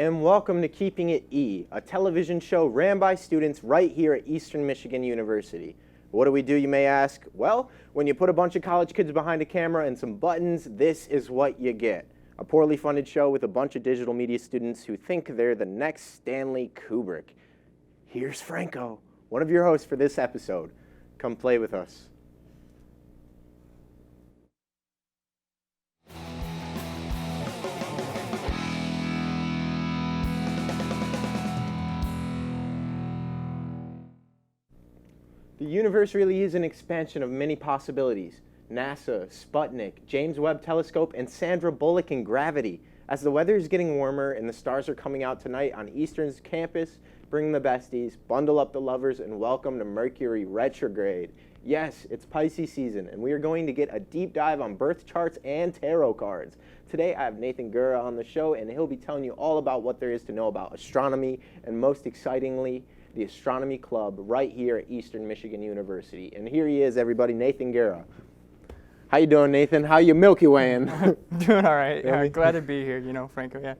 and welcome to Keeping It E, a television show ran by students right here at Eastern Michigan University. What do we do, you may ask? Well, when you put a bunch of college kids behind a camera and some buttons, this is what you get. A poorly funded show with a bunch of digital media students who think they're the next Stanley Kubrick. Here's Franco, one of your hosts for this episode. Come play with us. The universe really is an expansion of many possibilities. NASA, Sputnik, James Webb Telescope, and Sandra Bullock in Gravity. As the weather is getting warmer and the stars are coming out tonight on Eastern's campus, bring the besties, bundle up the lovers, and welcome to Mercury retrograde. Yes, it's Pisces season, and we are going to get a deep dive on birth charts and tarot cards. Today, I have Nathan Gura on the show, and he'll be telling you all about what there is to know about astronomy, and most excitingly, the Astronomy Club right here at Eastern Michigan University. And here he is, everybody, Nathan Gura. How you doing, Nathan? How you Milky Waying? Doing all right. Glad to be here, Franco, yeah.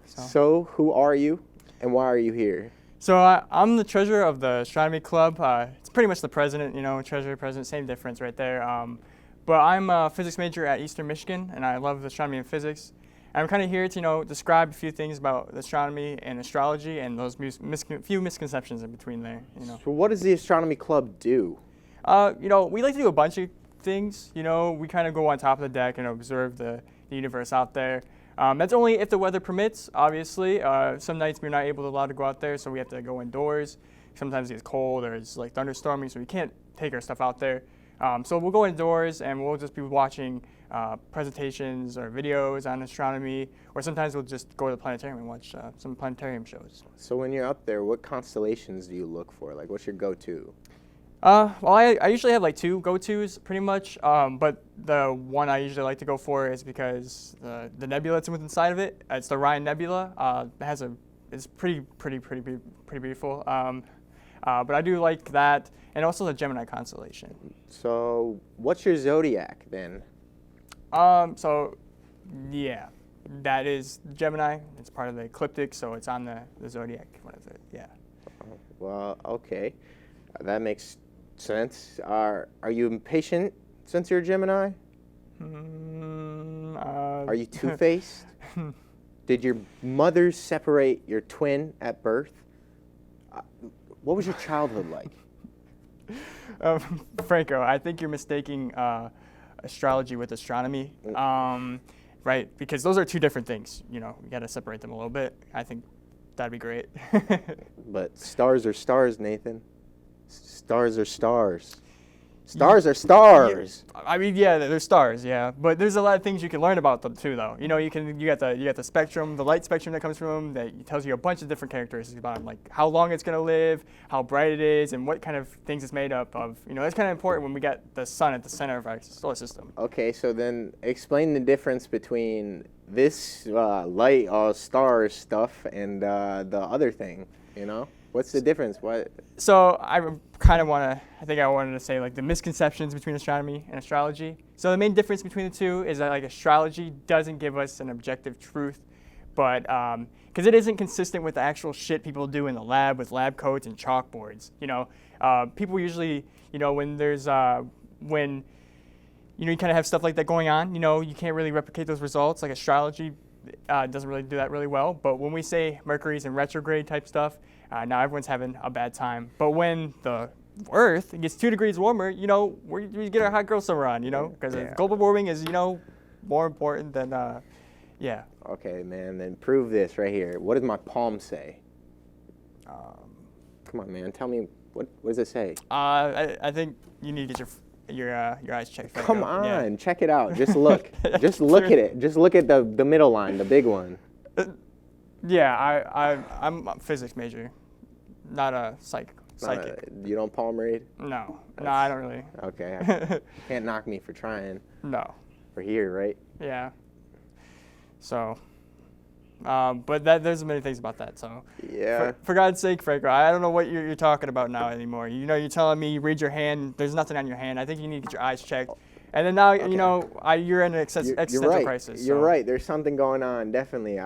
So, who are you, and why are you here? So, I'm the treasurer of the Astronomy Club. It's pretty much the president, treasurer, president, same difference right there. But I'm a physics major at Eastern Michigan, and I love astronomy and physics. I'm kind of here to, describe a few things about astronomy and astrology and those few misconceptions in between there, So what does the Astronomy Club do? We like to do a bunch of things. We kind of go on top of the deck and observe the universe out there. That's only if the weather permits, obviously. Some nights we're not allowed to go out there, so we have to go indoors. Sometimes it gets cold or it's like thunderstorming, so we can't take our stuff out there. So we'll go indoors and we'll just be watching presentations or videos on astronomy, or sometimes we'll just go to the planetarium and watch some planetarium shows. So when you're up there, what constellations do you look for? Like, what's your go-to? Well, I usually have like two go-tos pretty much, but the one I usually like to go for is because the nebula that's inside of it, it's the Orion Nebula. It's pretty beautiful. But I do like that, and also the Gemini constellation. So what's your zodiac then? Yeah, that is Gemini. It's part of the ecliptic, so it's on the zodiac. What is it? Yeah. Well, okay, that makes sense. Are you impatient since you're a Gemini? Are you two-faced? Did your mother separate your twin at birth? What was your childhood like? Franco, I think you're mistaking astrology with astronomy, right? Because those are two different things. You got to separate them a little bit. I think that'd be great. But stars are stars, Nathan. Stars are stars. Stars are stars. Yeah, I mean, yeah, they're stars, yeah. But there's a lot of things you can learn about them too, though. You got the spectrum, the light spectrum that comes from them that tells you a bunch of different characteristics about them, like how long it's gonna live, how bright it is, and what kind of things it's made up of. That's kind of important when we got the sun at the center of our solar system. Okay, so then explain the difference between this light stars stuff and the other thing. What's the difference? What? So I wanted to say like the misconceptions between astronomy and astrology. So the main difference between the two is that like astrology doesn't give us an objective truth, but because it isn't consistent with the actual shit people do in the lab with lab coats and chalkboards. People usually, when there's when you kind of have stuff like that going on, you can't really replicate those results. Like astrology doesn't really do that really well. But when we say Mercury's in retrograde type stuff, now everyone's having a bad time. But when the Earth gets 2 degrees warmer, we get our hot girl summer on, because global warming is, more important than, yeah. Okay, man, then prove this right here. What does my palm say? Come on, man, tell me, what does it say? I think you need to get your eyes checked. Come on, check it out. Just look. Just look at it. Just look at the middle line, the big one. Yeah, I'm a physics major, not a psychic. You don't palm read? No, I don't really. Okay, can't knock me for trying. No. We're here, right? Yeah. So, but there's many things about that. So. Yeah. For God's sake, Franco, I don't know what you're talking about now anymore. You're telling me you read your hand. There's nothing on your hand. I think you need to get your eyes checked. And then now, you're in an existential crisis. You're right. There's something going on. Definitely.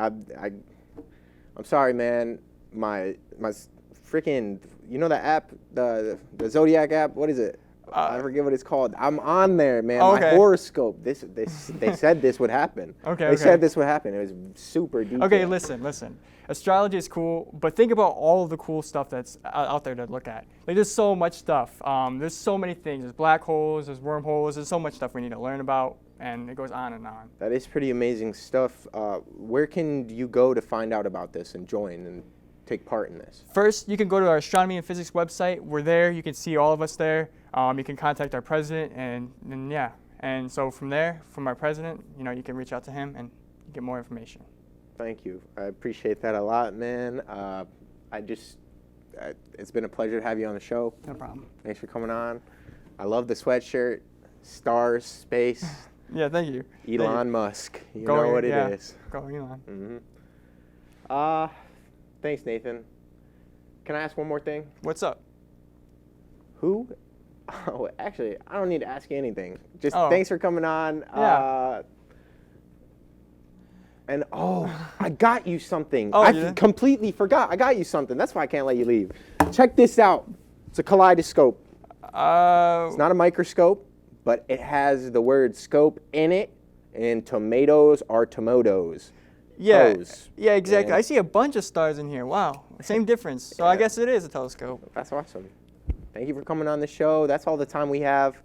I'm sorry, man. My freaking, you know the app, the Zodiac app. What is it? I forget what it's called. I'm on there, man. Okay. My horoscope. They said this would happen. Okay. They said this would happen. It was super detailed. Okay, listen. Astrology is cool, but think about all of the cool stuff that's out there to look at. Like, there's so much stuff. There's so many things. There's black holes, there's wormholes, there's so much stuff we need to learn about, and it goes on and on. That is pretty amazing stuff. Where can you go to find out about this and join and take part in this? First, you can go to our astronomy and physics website. We're there. You can see all of us there. You can contact our president, and yeah. And so from there, from our president, you can reach out to him and get more information. Thank you. I appreciate that a lot, man. It's been a pleasure to have you on the show. No problem. Thanks for coming on. I love the sweatshirt. Stars, space. Yeah, thank you. Elon Musk. You know what it is. Go Elon. Mm-hmm. Thanks, Nathan. Can I ask one more thing? What's up? Who? Oh, actually, I don't need to ask you anything. Just thanks for coming on. Yeah. I got you something. Oh, I completely forgot. I got you something. That's why I can't let you leave. Check this out. It's a kaleidoscope. It's not a microscope, but it has the word scope in it, and tomatoes are tomatos. Yeah, Toes. yeah, exactly. And I see a bunch of stars in here. Wow, same difference. So I guess it is a telescope. That's awesome. Thank you for coming on the show. That's all the time we have.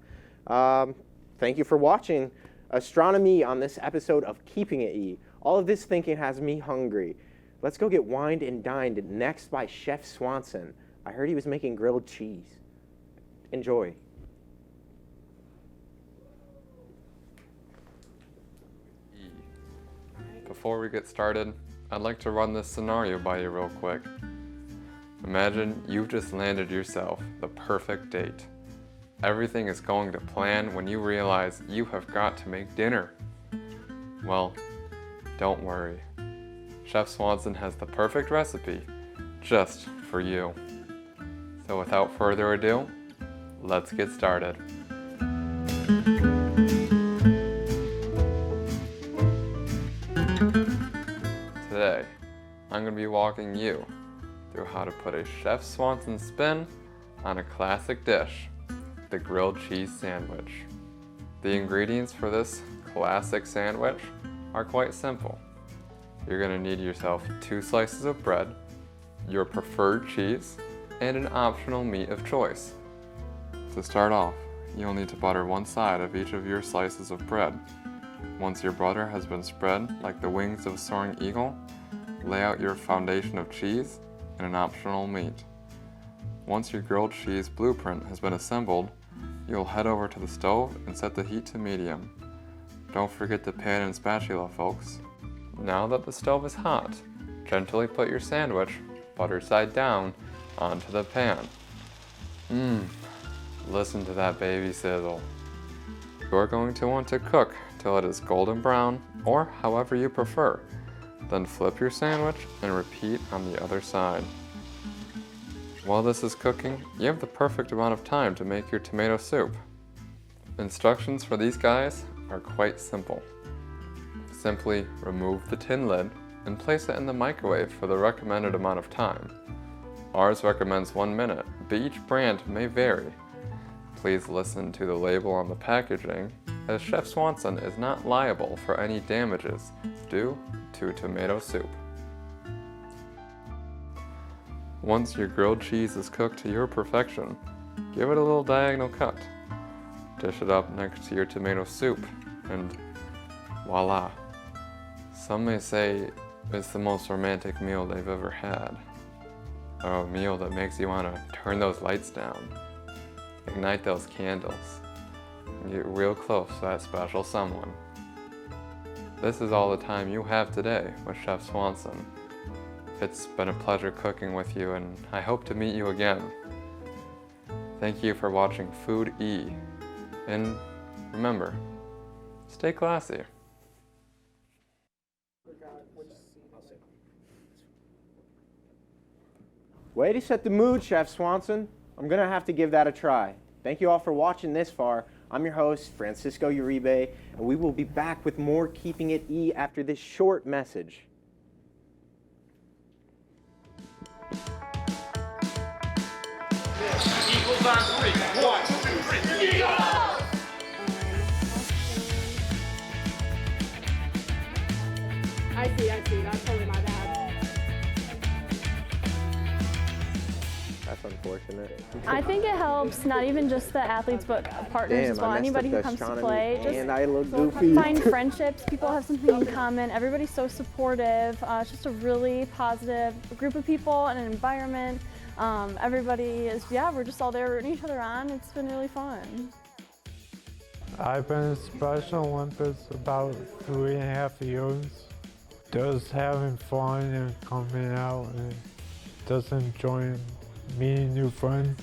Thank you for watching astronomy on this episode of Keeping It E. All of this thinking has me hungry. Let's go get wined and dined next by Chef Swanson. I heard he was making grilled cheese. Enjoy. Before we get started, I'd like to run this scenario by you real quick. Imagine you've just landed yourself the perfect date. Everything is going to plan when you realize you have got to make dinner. Well, don't worry. Chef Swanson has the perfect recipe just for you. So without further ado, let's get started. Today, I'm going to be walking you through how to put a Chef Swanson spin on a classic dish, the grilled cheese sandwich. The ingredients for this classic sandwich are quite simple. You're going to need yourself 2 slices of bread, your preferred cheese, and an optional meat of choice. To start off, you'll need to butter one side of each of your slices of bread. Once your butter has been spread like the wings of a soaring eagle, lay out your foundation of cheese and an optional meat. Once your grilled cheese blueprint has been assembled, you'll head over to the stove and set the heat to medium. Don't forget the pan and spatula, folks. Now that the stove is hot, gently put your sandwich, butter side down, onto the pan. Listen to that baby sizzle. You're going to want to cook till it is golden brown, or however you prefer. Then flip your sandwich and repeat on the other side. While this is cooking, you have the perfect amount of time to make your tomato soup. Instructions for these guys are quite simple. Simply remove the tin lid and place it in the microwave for the recommended amount of time. Ours recommends 1 minute, but each brand may vary. Please listen to the label on the packaging, as Chef Swanson is not liable for any damages due to tomato soup. Once your grilled cheese is cooked to your perfection, give it a little diagonal cut. Dish it up next to your tomato soup, and voila. Some may say it's the most romantic meal they've ever had. A meal that makes you want to turn those lights down, ignite those candles, and get real close to that special someone. This is all the time you have today with Chef Swanson. It's been a pleasure cooking with you, and I hope to meet you again. Thank you for watching Food E, and remember, stay classy. Way to set the mood, Chef Swanson. I'm going to have to give that a try. Thank you all for watching this far. I'm your host, Francisco Uribe, and we will be back with more Keeping It E after this short message. Eagles on three. 1, 2, 3. Eagles! I see. That's totally my bad. That's unfortunate. I think it helps not even just the athletes, but partners as well. I messed Anybody up who the comes to astronomy, play, and just I look goofy. find friendships. People have something in common. Everybody's so supportive. It's just a really positive group of people and an environment. Everybody is, we're just all there rooting each other on. It's been really fun. I've been in Special Olympics about 3.5 years. Just having fun and coming out and just enjoying meeting new friends.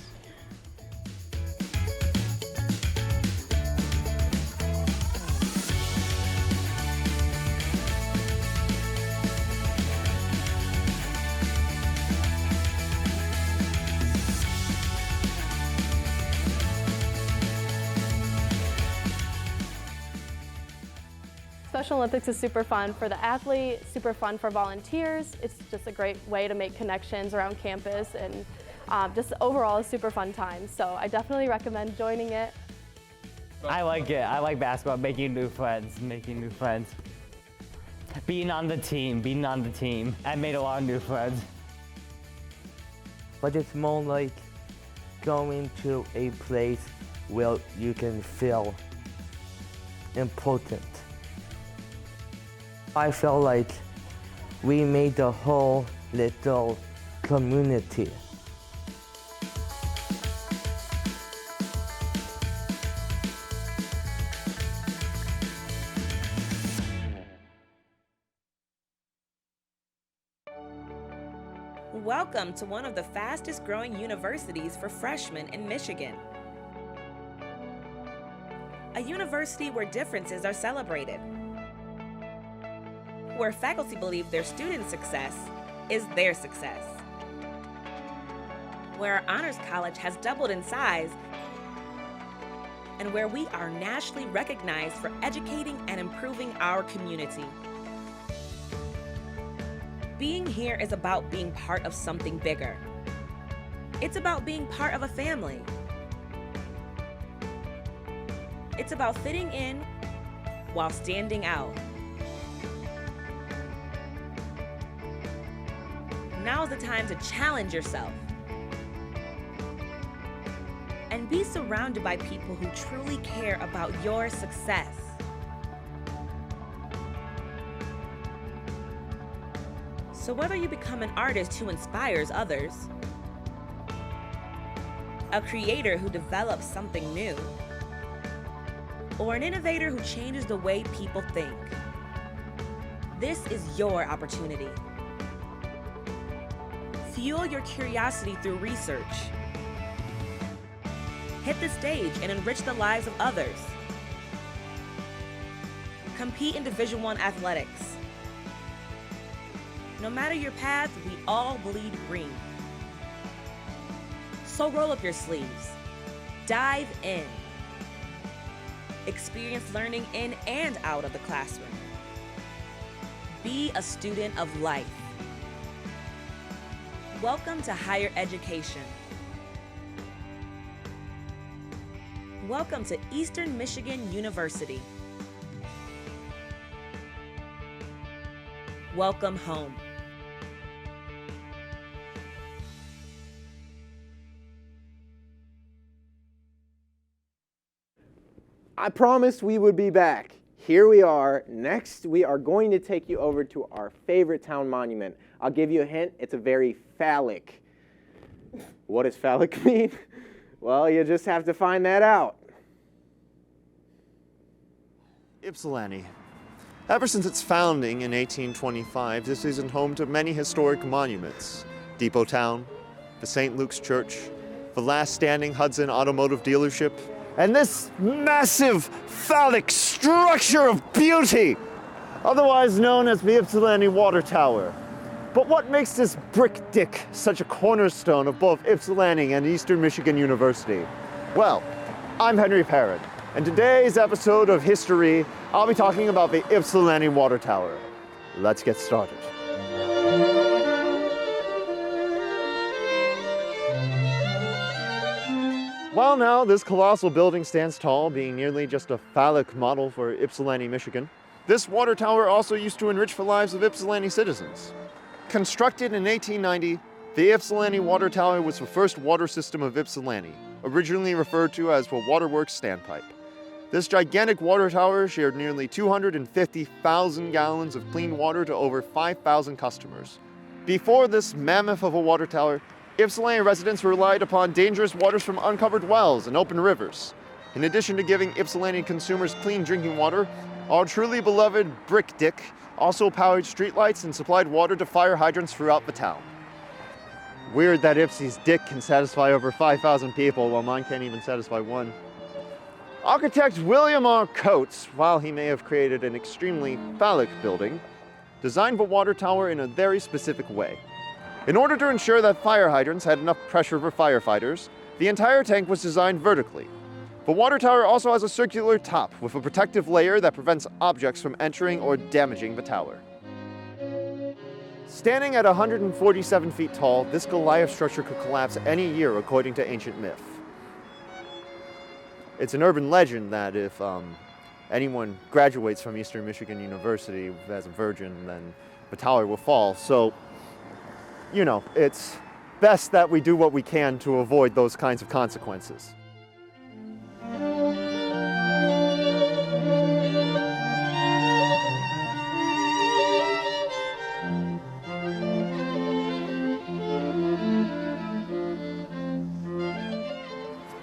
Special Olympics is super fun for the athlete, super fun for volunteers. It's just a great way to make connections around campus, and just overall a super fun time. So I definitely recommend joining it. I like it. I like basketball, making new friends. Being on the team. I made a lot of new friends. But it's more like going to a place where you can feel important. I felt like we made a whole little community. Welcome to one of the fastest growing universities for freshmen in Michigan. A university where differences are celebrated. Where faculty believe their students' success is their success. Where our honors college has doubled in size, and where we are nationally recognized for educating and improving our community. Being here is about being part of something bigger. It's about being part of a family. It's about fitting in while standing out. Now's the time to challenge yourself and be surrounded by people who truly care about your success. So whether you become an artist who inspires others, a creator who develops something new, or an innovator who changes the way people think, this is your opportunity. Fuel your curiosity through research. Hit the stage and enrich the lives of others. Compete in Division I athletics. No matter your path, we all bleed green. So roll up your sleeves. Dive in. Experience learning in and out of the classroom. Be a student of life. Welcome to higher education. Welcome to Eastern Michigan University. Welcome home. I promised we would be back. Here we are. Next, we are going to take you over to our favorite town monument. I'll give you a hint. It's a very phallic. What does phallic mean? Well, you just have to find that out. Ypsilanti. Ever since its founding in 1825, this isn't home to many historic monuments. Depot Town, the St. Luke's Church, the last standing Hudson automotive dealership, and this massive phallic structure of beauty, otherwise known as the Ypsilanti Water Tower. But what makes this brick dick such a cornerstone of both Ypsilanti and Eastern Michigan University? Well, I'm Henry Parrott, and today's episode of History, I'll be talking about the Ypsilanti Water Tower. Let's get started. While now this colossal building stands tall, being nearly just a phallic model for Ypsilanti, Michigan, this water tower also used to enrich the lives of Ypsilanti citizens. Constructed in 1890, the Ypsilanti Water Tower was the first water system of Ypsilanti, originally referred to as the Waterworks Standpipe. This gigantic water tower shared nearly 250,000 gallons of clean water to over 5,000 customers. Before this mammoth of a water tower, Ypsilanti residents relied upon dangerous waters from uncovered wells and open rivers. In addition to giving Ypsilanti consumers clean drinking water, our truly beloved Brick Dick also powered streetlights and supplied water to fire hydrants throughout the town. Weird that Ypsi's dick can satisfy over 5,000 people while mine can't even satisfy one. Architect William R. Coates, while he may have created an extremely phallic building, designed the water tower in a very specific way. In order to ensure that fire hydrants had enough pressure for firefighters, the entire tank was designed vertically. The water tower also has a circular top with a protective layer that prevents objects from entering or damaging the tower. Standing at 147 feet tall, this Goliath structure could collapse any year according to ancient myth. It's an urban legend that if anyone graduates from Eastern Michigan University as a virgin, then the tower will fall. So, you know, it's best that we do what we can to avoid those kinds of consequences.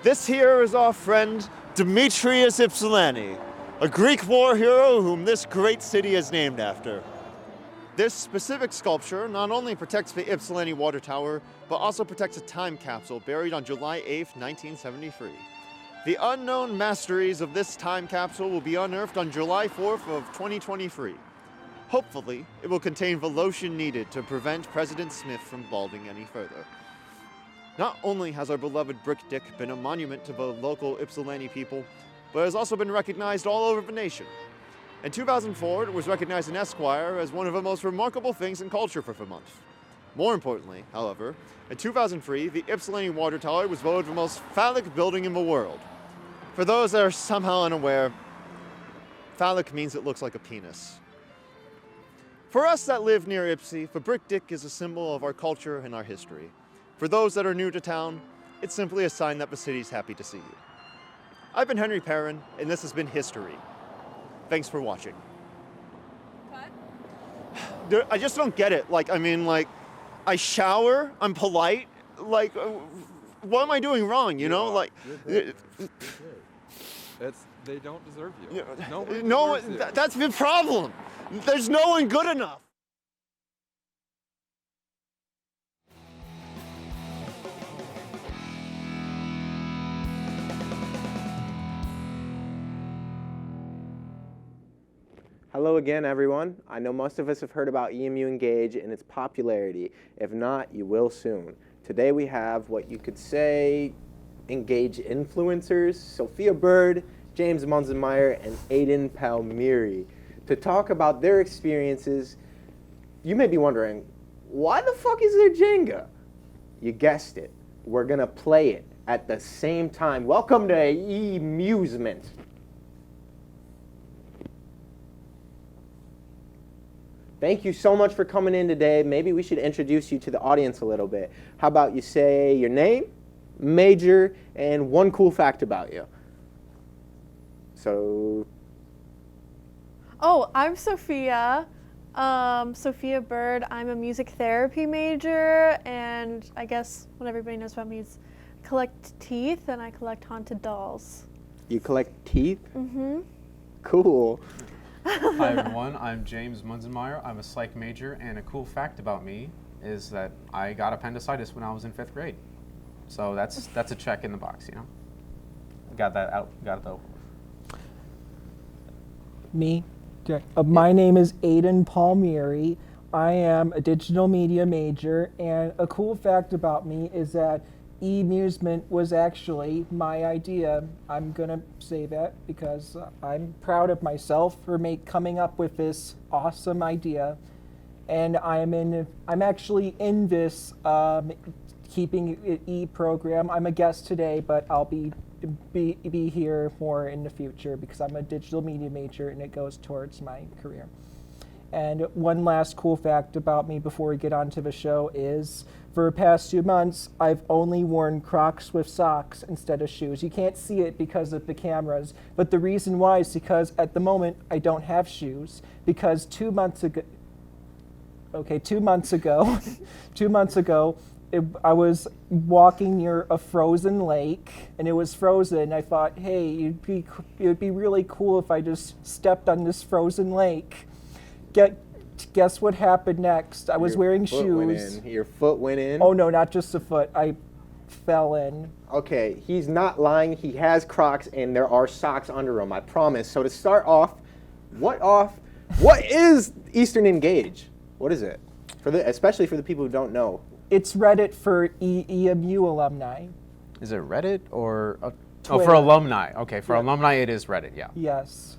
This here is our friend Demetrius Ypsilanti, a Greek war hero whom this great city is named after. This specific sculpture not only protects the Ypsilanti Water Tower, but also protects a time capsule buried on July 8, 1973. The unknown masteries of this time capsule will be unearthed on July 4th of 2023. Hopefully, it will contain the lotion needed to prevent President Smith from balding any further. Not only has our beloved Brick Dick been a monument to the local Ypsilanti people, but has also been recognized all over the nation. In 2004, it was recognized in Esquire as one of the most remarkable things in culture for the month. More importantly, however, in 2003, the Ypsilanti Water Tower was voted the most phallic building in the world. For those that are somehow unaware, phallic means it looks like a penis. For us that live near Ypsi, the Brick Dick is a symbol of our culture and our history. For those that are new to town, it's simply a sign that the city's happy to see you. I've been Henry Perrin, and this has been History. Thanks for watching. I just don't get it. I shower, I'm polite. What am I doing wrong, you know? They don't deserve you. That's the problem. There's no one good enough. Hello again, everyone. I know most of us have heard about EMU Engage and its popularity. If not, you will soon. Today we have what you could say Engage influencers, Sophia Bird, James Munzenmeyer, and Aiden Palmieri, to talk about their experiences. You may be wondering, why the fuck is there Jenga? You guessed it. We're gonna play it at the same time. Welcome to E-musement. Thank you so much for coming in today. Maybe we should introduce you to the audience a little bit. How about you say your name, major, and one cool fact about you. So. Oh, I'm Sophia. Sophia Bird. I'm a music therapy major, and I guess what everybody knows about me is I collect teeth and I collect haunted dolls. You collect teeth? Mm-hmm. Cool. Hi everyone, I'm James Munzenmeyer. I'm a psych major, and a cool fact about me is that I got appendicitis when I was in 5th grade. So that's a check in the box, you know. Got that out, got it over. Me? My name is Aiden Palmieri. I am a digital media major, and a cool fact about me is that E-musement was actually my idea. I'm gonna say that because I'm proud of myself for coming up with this awesome idea, and I'm actually in this keeping it program. I'm a guest today, but I'll be here more in the future because I'm a digital media major and it goes towards my career. And one last cool fact about me before we get on to the show is for the past 2 months, I've only worn Crocs with socks instead of shoes. You can't see it because of the cameras, but the reason why is because at the moment I don't have shoes because 2 months ago, I was walking near a frozen lake and it was frozen. I thought, hey, it would be really cool if I just stepped on this frozen lake. Guess what happened next? I was wearing shoes. Your foot went in? Oh no, not just the foot. I fell in. Okay, he's not lying. He has Crocs and there are socks under him, I promise. So to start off, what is Eastern Engage? What is it? Especially for the people who don't know. It's Reddit for EMU alumni. Is it Reddit or Twitter. for alumni? Okay, for alumni it is Reddit. Yeah. Yes.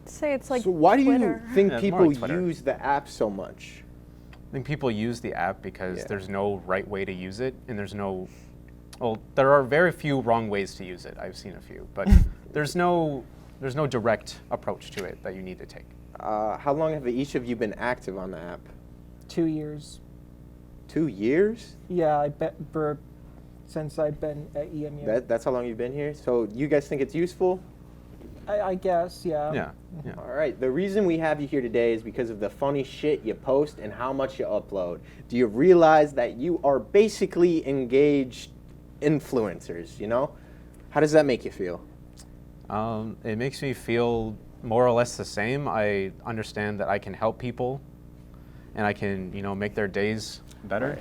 Say it's like So why do Twitter. you think Yeah, people more like Twitter. use the app so much? I think people use the app because there's no right way to use it, and there are very few wrong ways to use it. I've seen a few, but there's no direct approach to it that you need to take. How long have each of you been active on the app? 2 years. 2 years? Yeah, I bet since I've been at EMU. That's how long you've been here? So you guys think it's useful? I guess, yeah. Yeah. All right, the reason we have you here today is because of the funny shit you post and how much you upload. Do you realize that you are basically engaged influencers, you know? How does that make you feel? It makes me feel more or less the same. I understand that I can help people and I can, make their days better.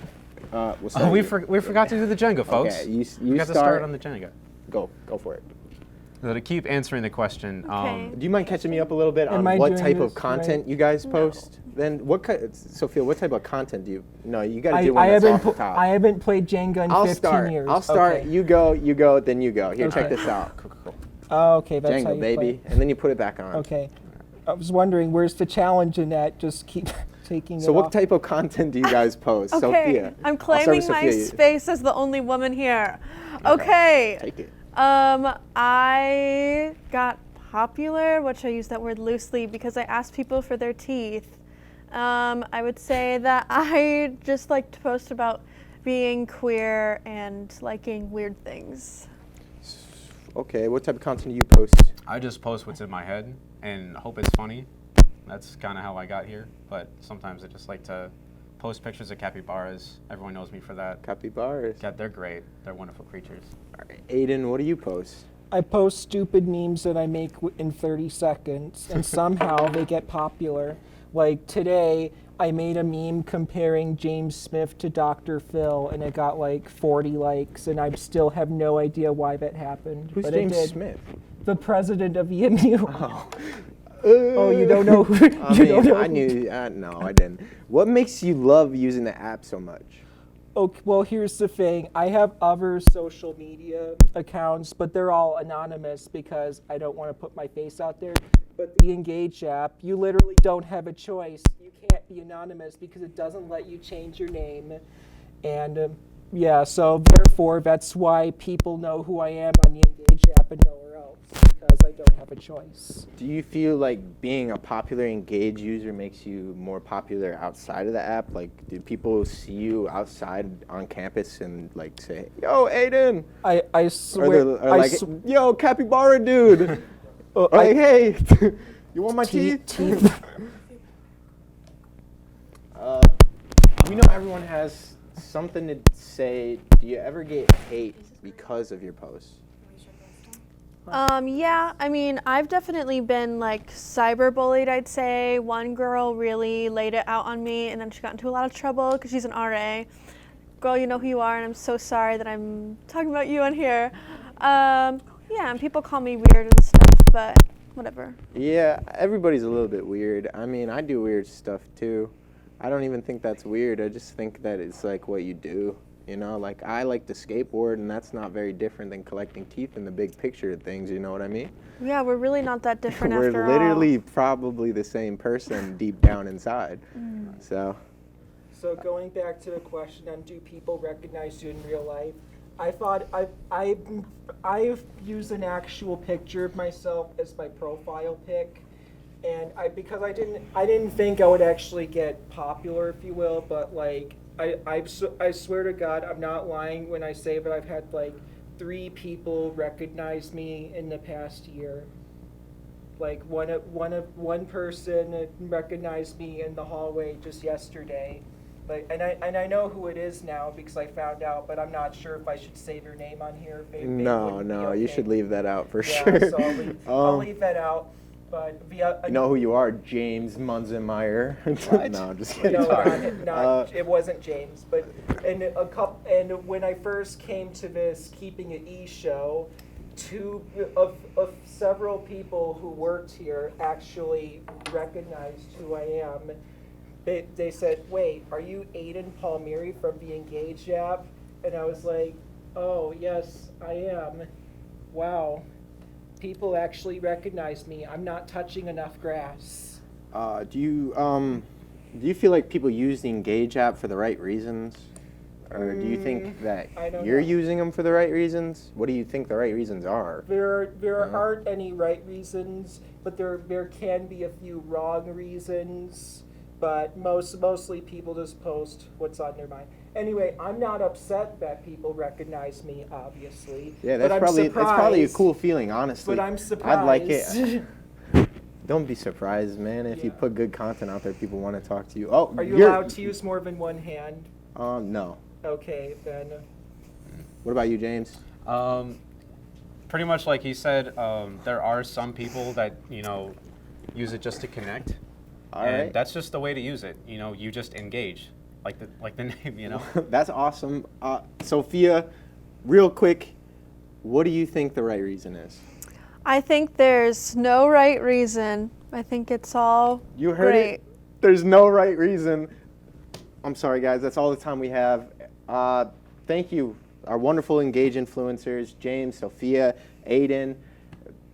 Right. We forgot to do the Jenga, folks. Okay, you we got to start on the Jenga. Go for it. So to keep answering the question, Okay. Do you mind catching me up a little bit Am on I what doing type of this content right? you guys post? Then Sophia, what type of content do you? No, you got to do one I that's haven't off the top. I haven't played Jenga in 15 years. I'll start. Okay. You go, then you go. Here, check Okay. this out. Oh, okay, that's how Jenga, you baby, play. and then you put it back on. Okay. I was wondering, where's the challenge in that? Just keep taking it So what off. type of content do you guys post? Okay, Sophia. I'm I'll start claiming with my Sophia. space as the only woman here. Okay. Take it. I got popular, which I use that word loosely, because I asked people for their teeth. I would say that I just like to post about being queer and liking weird things. Okay, what type of content do you post? I just post what's in my head and hope it's funny. That's kind of how I got here. But sometimes I just like to post pictures of capybaras. Everyone knows me for that. Capybaras. Yeah, they're great. They're wonderful creatures. All right, Aiden, what do you post? I post stupid memes that I make in 30 seconds, and somehow they get popular. Like today, I made a meme comparing James Smith to Dr. Phil, and it got like 40 likes, and I still have no idea why that happened. Who's but it James did. Smith? The president of EMU. Oh. Oh, you don't know who? Don't know I who- knew. No, I didn't. What makes you love using the app so much? Okay, well, here's the thing. I have other social media accounts, but they're all anonymous because I don't want to put my face out there. But the Engage app, you literally don't have a choice. You can't be anonymous because it doesn't let you change your name. And yeah, so therefore, that's why people know who I am on the Engage app and nowhere else, because I don't have a choice. Do you feel like being a popular Engage user makes you more popular outside of the app? Like, do people see you outside on campus and like say, "Yo, Aiden"? I swear. Or like, "Yo, capybara dude." Or like, "Hey, you want my teeth?" We know everyone has something to say. Do you ever get hate because of your posts? Yeah, I mean, I've definitely been like cyberbullied, I'd say. One girl really laid it out on me, and then she got into a lot of trouble because she's an RA. Girl, you know who you are, and I'm so sorry that I'm talking about you on here. Yeah, and people call me weird and stuff, but whatever. Yeah, everybody's a little bit weird. I mean, I do weird stuff too. I don't even think that's weird. I just think that it's like what you do. You know, like I like to skateboard, and that's not very different than collecting teeth in the big picture of things. You know what I mean? Yeah, we're really not that different after We're all. literally probably the same person deep down inside. So So going back to the question on do people recognize you in real life, I thought I've used an actual picture of myself as my profile pic, and because I didn't think I would actually get popular, if you will, but like I swear to God, I'm not lying when I say that I've had like 3 people recognize me in the past year. Like one person recognized me in the hallway just yesterday. Like, and I know who it is now because I found out, but I'm not sure if I should say their name on here. No, you should leave that out for yeah, sure. So I'll leave that out. But you know who you are, James Munzenmeyer. No, I'm just kidding. No, it wasn't James. But and when I first came to this Keeping It E show, 2 of several people who worked here actually recognized who I am. They said, "Wait, are you Aiden Palmieri from the Engage app?" And I was like, "Oh, yes, I am. Wow. People actually recognize me. I'm not touching enough grass." Do you feel like people use the Engage app for the right reasons? Or do you think that you're using them for the right reasons? What do you think the right reasons are? There aren't any right reasons, but there can be a few wrong reasons. But mostly people just post what's on their mind. Anyway, I'm not upset that people recognize me, obviously. Yeah, that's probably a cool feeling, honestly. But I'm surprised. I'd like it. Don't be surprised, man. If you put good content out there, people want to talk to you. Oh, are you allowed to use more than one hand? No. Okay, then. What about you, James? Pretty much like he said, there are some people that, use it just to connect. And that's just the way to use it. You just engage, like the name. That's awesome. Sophia, real quick, what do you think the right reason is? I think there's no right reason. I think it's all You heard great. it. There's no right reason. I'm sorry, guys. That's all the time we have. Thank you, our wonderful Engage influencers, James, Sophia, Aiden.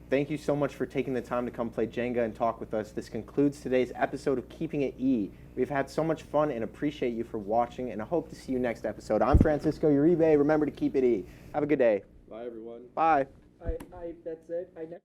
Thank you so much for taking the time to come play Jenga and talk with us. This concludes today's episode of Keeping It E. We've had so much fun and appreciate you for watching, and I hope to see you next episode. I'm Francisco Uribe. Remember to keep it E. Have a good day. Bye, everyone. Bye. That's it. I never.